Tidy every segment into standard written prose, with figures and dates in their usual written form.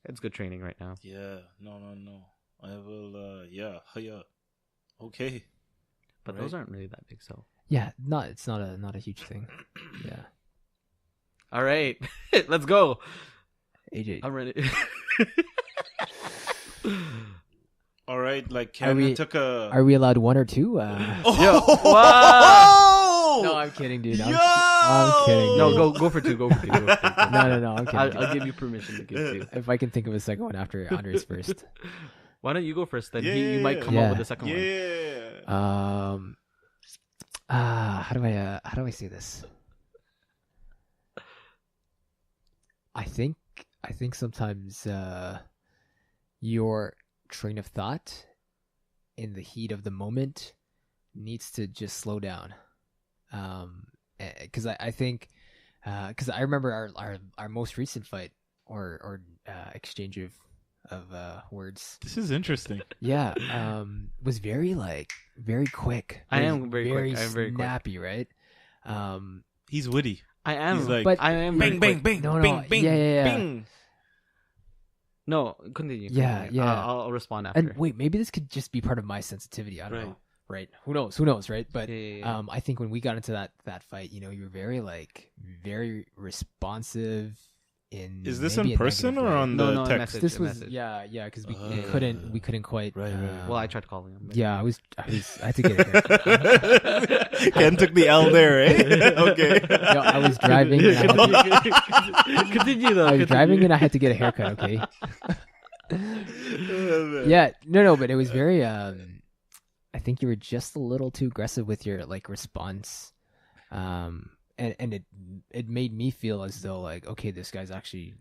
It's good training right now. Yeah. No. I will. Yeah. Okay. But those aren't really that big, so. Yeah, it's not a huge thing. Yeah. All right, let's go. AJ, I'm ready. All right. Like Cameron took a. Are we allowed one or two? Wow. No, I'm kidding, dude. Yo! I'm kidding. Dude. No, go for two. Go for two. No, I'm kidding. I'll give you permission to give two. If I can think of a second one after Andre's first. Why don't you go first? Then you might come up with the second one. Yeah. How do I say this? I think sometimes your train of thought in the heat of the moment needs to just slow down. Because I think because I remember our most recent fight or exchange of words. This is interesting. Yeah, was very quick. I am very very quick. I'm very snappy, right? He's witty. I am. He's like, but I am. bang, very bang, quick. bang, No, bang, bang, yeah. bang. No, continue. Yeah, continue. yeah. I'll respond after. And wait, maybe this could just be part of my sensitivity. I don't know. Right? Who knows? Right? But Yeah. I think when we got into that fight, you were very responsive. Is this maybe in a person negative or way. on No, the no, text? message. This was message. yeah, because we Uh, couldn't quite. right. Well, I tried calling him. but- Yeah, I had to get it here. Ken took the L there, eh? Okay. Yo, I was driving. And Continue though. I was driving and I had to get a haircut. Okay. Yeah, no, but it was very. I think you were just a little too aggressive with your response, and it made me feel as though okay, this guy's actually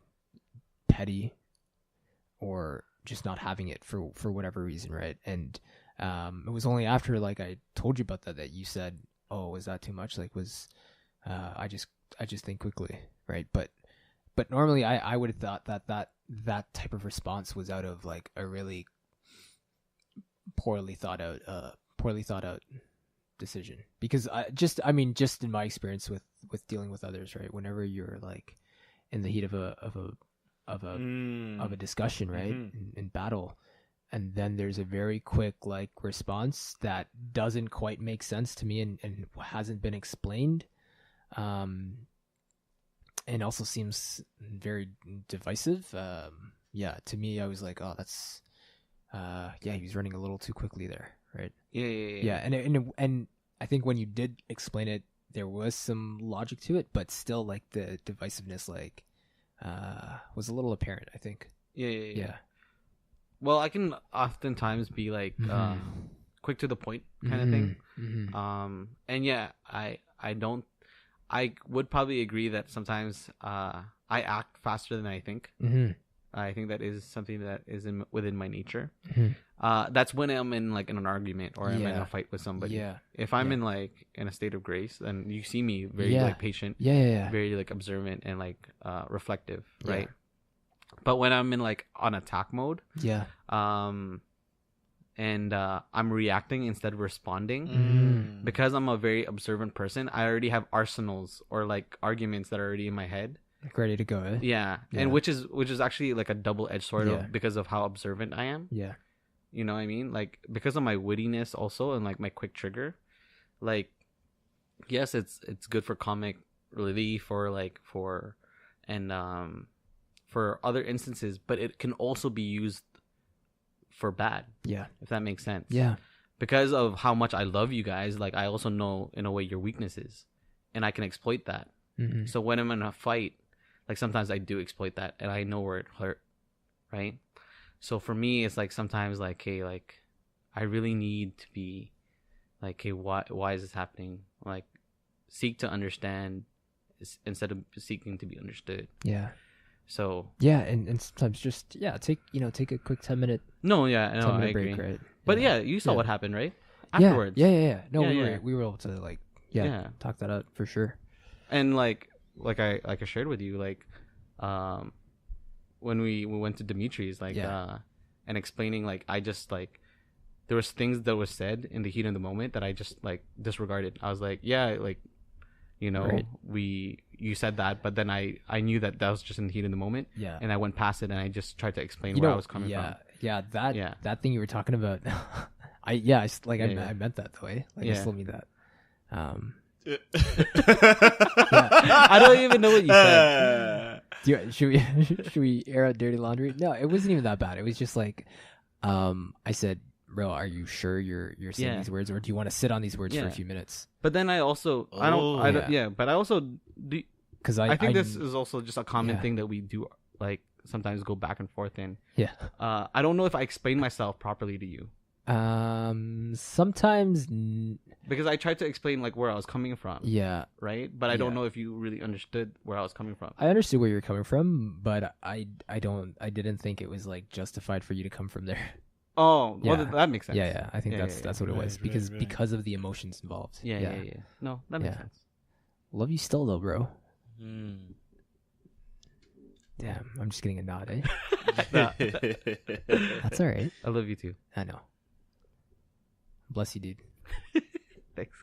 petty, or just not having it for whatever reason, right? And it was only after I told you about that you said, "Oh, was that too much?" I just think quickly, right? But normally I would have thought that type of response was out of a really poorly thought out decision, because just in my experience with dealing with others, right? Whenever you're in the heat of a discussion, right? In battle, and then there's a very quick response that doesn't quite make sense to me and hasn't been explained, and also seems very divisive. To me, I was like, oh, that's he was running a little too quickly there, right? Yeah. And I think when you did explain it, there was some logic to it, but still the divisiveness was a little apparent, I think. Yeah. Well, I can oftentimes be quick to the point kind of thing. Mm-hmm. And yeah, I would probably agree that sometimes I act faster than I think. Mm-hmm. I think that is something that is within my nature. Mm-hmm. That's when I'm in an argument or I'm in a fight with somebody. Yeah. If I'm in in a state of grace, then you see me very patient, very observant and reflective, right? But when I'm in on attack mode, and I'm reacting instead of responding, because I'm a very observant person, I already have arsenals or arguments that are already in my head. Ready to go, eh? Yeah. And which is actually a double-edged sword of because of how observant I am. Yeah. You know what I mean? Because of my wittiness also and my quick trigger, yes, it's good for comic relief or for other instances, but it can also be used for bad. Yeah. If that makes sense. Yeah. Because of how much I love you guys, I also know in a way your weaknesses, and I can exploit that. Mm-hmm. So when I'm in a fight, sometimes I do exploit that, and I know where it hurt, right? So for me, it's sometimes hey, I really need to be hey, why is this happening? Seek to understand instead of seeking to be understood. Yeah. So yeah, and sometimes just take a quick 10-minute. No, yeah, no, I agree. Break, right? But you saw what happened, right? Afterwards. Yeah. No, Yeah, we were able to talk that out for sure. And I shared with you, when we went to Dimitri's, and explaining, I just there was things that was said in the heat of the moment that I just disregarded. I was you know, Right. you said that, but then I knew that was just in the heat of the moment, Yeah. and I went past it and I just tried to explain You where know, I was coming from. Yeah, that Yeah. that thing you were talking about. I meant that the way. Like I Yeah. still mean that. I don't even know what you said. Should we air out dirty laundry? No, it wasn't even that bad. It was just like, I said, bro, are you sure you're saying Yeah. these words, or do you want to sit on these words for Yeah. a few minutes? But then I also but I also do. Because I think this is also just a common Yeah. thing that we do, like sometimes go back and forth in. yeah. I don't know if I explained myself properly to you Sometimes because I tried to explain like where I was coming from, yeah. right? But I don't Yeah. know if you really understood where I was coming from. I understood where you're coming from, but I didn't think it was like justified for you to come from there. Oh, well, Yeah. that makes sense. Yeah. I think Yeah, that's what it was Right, right. because of the emotions involved. Yeah. No, that makes Yeah. sense. Love you still though, bro. Mm. Damn, I'm just getting a nod, eh? Nah, That's all right. I love you too. I know. Bless you, dude. Thanks.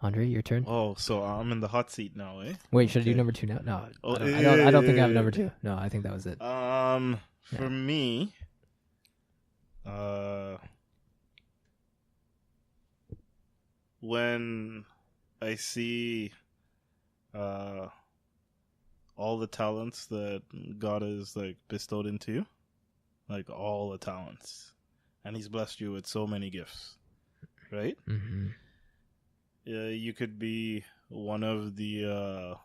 Andre, your turn. Oh, so I'm in the hot seat now, eh? Wait, should I do Okay. number 2 now? No, Oh, I don't think I have number 2. No, I think that was it. For me, when I see all the talents that God has like bestowed into you, like all the talents, and He's blessed you with so many gifts, right? Mm-hmm. You could be one of the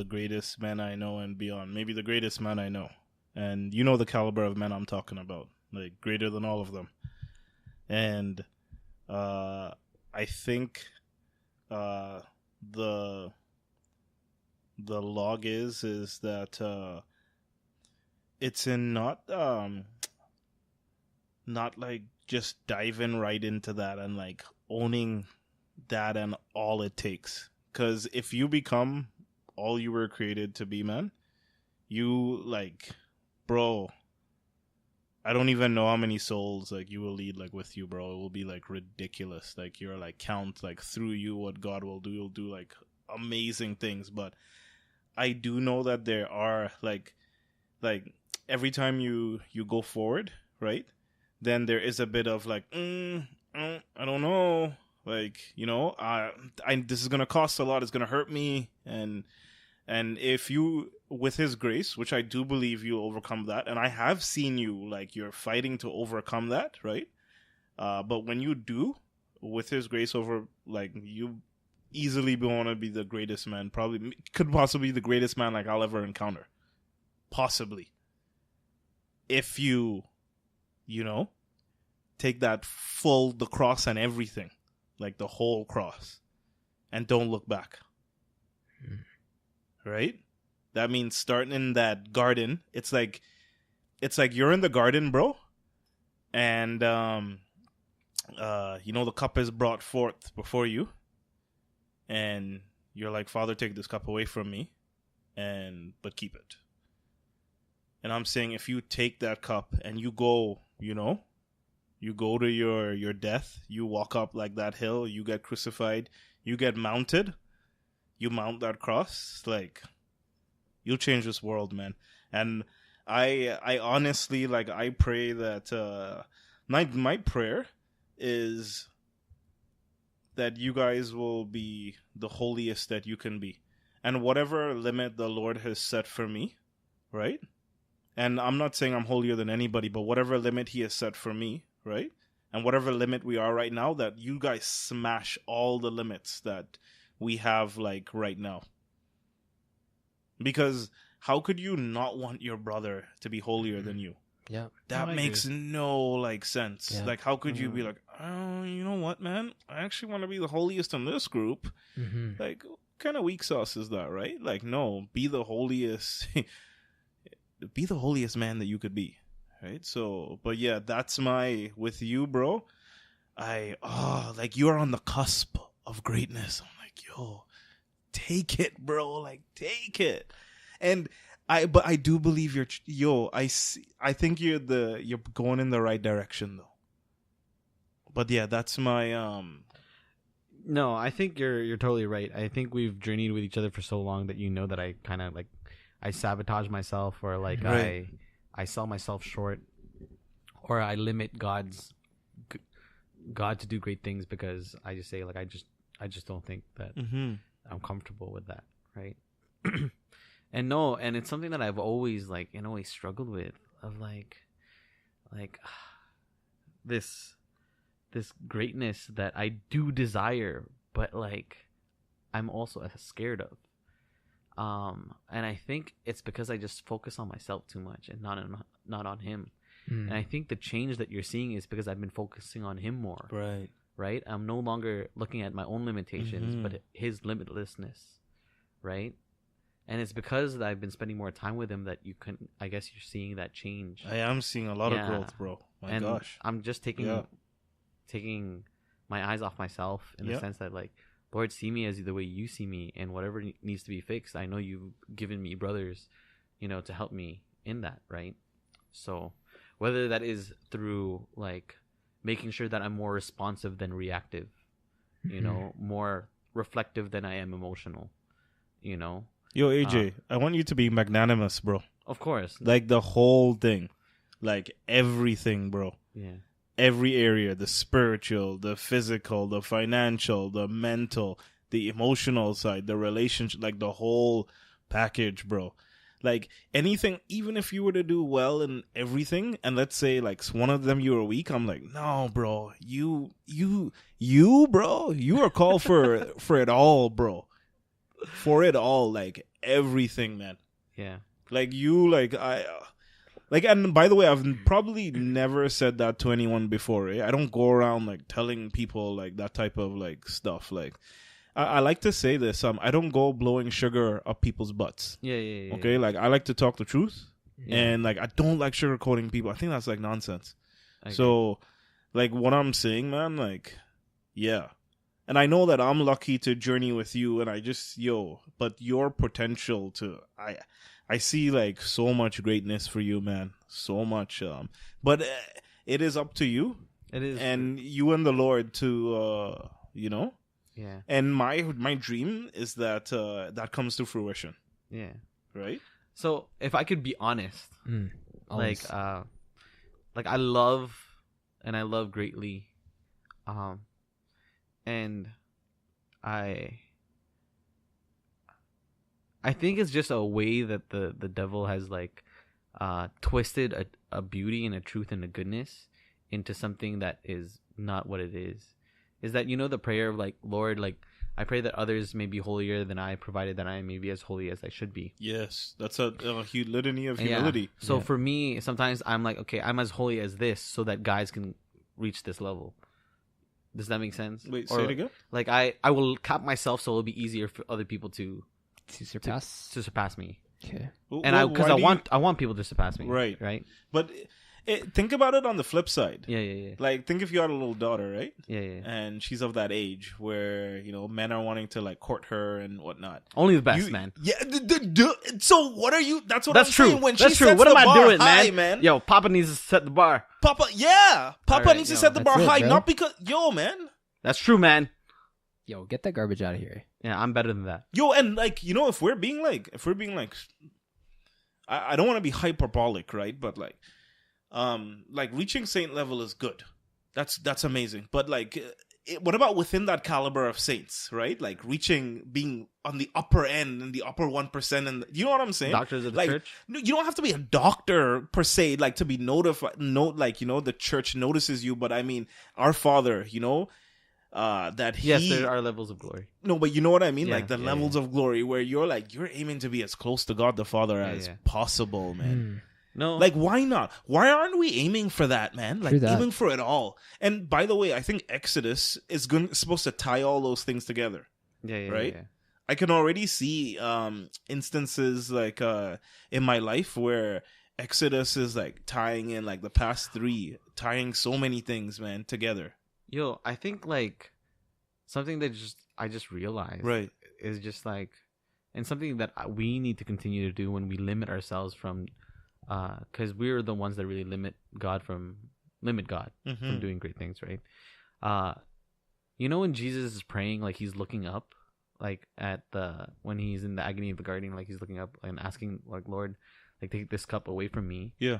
greatest men I know and beyond, maybe the greatest man I know, and you know the caliber of men I'm talking about, like greater than all of them. And I think the log is that it's in not like just diving right into that and like owning that and all it takes. Because if you become all you were created to be, man, you like, bro, I don't even know how many souls like you will lead like with you, bro. It will be like ridiculous. Like you're like count like through you what God will do. He'll do like amazing things. But I do know that there are like every time you go forward, right? Then there is a bit of like, I don't know. Like, you know, this is gonna cost a lot. It's gonna hurt me, and if you, with His grace, which I do believe you'll overcome that, and I have seen you like you're fighting to overcome that, right? But when you do, with His grace, over like you easily want to be the greatest man, probably could possibly be the greatest man like I'll ever encounter, possibly. If you know, take that the cross and everything. Like the whole cross, and don't look back. Right? That means starting in that garden. It's like you're in the garden, bro, and you know the cup is brought forth before you, and you're like, Father, take this cup away from me, but keep it. And I'm saying, if you take that cup and you go, you know. You go to your death. You walk up like that hill. You get crucified. You get mounted. You mount that cross. Like, you'll change this world, man. And I honestly, like, I pray that my prayer is that you guys will be the holiest that you can be. And whatever limit the Lord has set for me, right? And I'm not saying I'm holier than anybody, but whatever limit He has set for me, right? And whatever limit we are right now, that you guys smash all the limits that we have like right now. Because how could you not want your brother to be holier than you? Yeah. That I makes agree. no like sense. Yeah. Like, how could you be like, oh, you know what, man? I actually want to be the holiest in this group. Mm-hmm. Like, what kind of weak sauce is that, right? Like, no, be the holiest. Be the holiest man that you could be. Right? So, but yeah, that's with you, bro. Like you're on the cusp of greatness. I'm like, yo, take it, bro. Like, take it. And but I do believe I think you're going in the right direction though. But yeah, that's my No, I think you're totally right. I think we've journeyed with each other for so long that that I kind of like I sabotage myself, or like Right. I sell myself short, or I limit God to do great things because I just say like I just don't think that Mm-hmm. I'm comfortable with that, right? And no, and it's something that I've always like in a way struggled with, of like this greatness that I do desire, but like I'm also scared of. And I think it's because I just focus on myself too much and not on him. And I think the change that you're seeing is because I've been focusing on him more. Right. Right? I'm no longer looking at my own limitations, but his limitlessness. Right? And it's because I've been spending more time with him that I guess you're seeing that change. I am seeing a lot of growth, bro. My gosh. I'm just taking my eyes off myself in the sense that like, Lord, see me as the way you see me, and whatever needs to be fixed, I know you've given me brothers, to help me in that, right? So whether that is through like making sure that I'm more responsive than reactive, more reflective than I am emotional, Yo, AJ, I want you to be magnanimous, bro. Of course. Like the whole thing. Like everything, bro. Yeah. Every area, the spiritual, the physical, the financial, the mental, the emotional side, the relationship, like the whole package, bro. Like anything, even if you were to do well in everything, and let's say like one of them you were weak, I'm like, no, bro, you, bro, you are called for it all, bro. For it all, like everything, man. Yeah. Like you, like like, and by the way, I've probably never said that to anyone before. Eh? I don't go around like telling people like that type of like stuff. Like, I like to say this. I don't go blowing sugar up people's butts. Yeah. Okay, like I like to talk the truth, Yeah. and like I don't like sugarcoating people. I think that's like nonsense. Okay. So, like what I'm saying, man, like, yeah. And I know that I'm lucky to journey with you, and I just but your potential to I see like so much greatness for you, man. So much. But it is up to you. It is. And you and the Lord to, Yeah. And my dream is that that comes to fruition. Yeah. Right? So if I could be honest, Always. like I love greatly, and I think it's just a way that the devil has like twisted a beauty and a truth and a goodness into something that is not what it is. Is that the prayer of like, Lord, like I pray that others may be holier than I, provided that I may be as holy as I should be. Yes, that's a litany of humility. Yeah. So for me, sometimes I'm like, okay, I'm as holy as this, so that guys can reach this level. Does that make sense? Wait, or, say it again. Like I will cap myself so it'll be easier for other people to surpass. to surpass me. Okay. And I want people to surpass me. Right. Right. But think about it on the flip side. Yeah. Like, think if you had a little daughter, right? Yeah. And she's of that age where, men are wanting to, like, court her and whatnot. Only the best, man. Yeah. So, what are you... That's what That's I'm true. saying. When That's she true. sets What the am I bar doing, high, man? Yo, Papa needs to set the bar. Papa Alright, needs to set the bar that's it, high. bro. Not because... Yo, man. That's true, man. Yo, get that garbage out of here. Yeah, I'm better than that. Yo, and, like, if we're being, like... I don't want to be hyperbolic, right? But, like reaching saint level is good. That's amazing. But like, what about within that caliber of saints, right? Like being on the upper end and the upper 1%, and you know what I'm saying? Doctors of the like, church. No, you don't have to be a doctor per se, like to be notified. The church notices you, but I mean, our Father, that he. Yes, there are levels of glory. No, but you know what I mean? Yeah, like the levels of glory where you're aiming to be as close to God the Father as possible, man. No. Like, why not? Why aren't we aiming for that, man? Like, True aiming for it all. And by the way, I think Exodus is supposed to tie all those things together. Yeah. Right? Yeah. I can already see instances like in my life where Exodus is like tying in like the past 3, tying so many things, man, together. Yo, I think like something that I just realized is just like, and something that we need to continue to do when we limit ourselves from, because we're the ones that really limit God from doing great things, right? You know when Jesus is praying, like he's looking up, like when he's in the agony of the garden, like he's looking up and asking, like, Lord, like take this cup away from me. Yeah.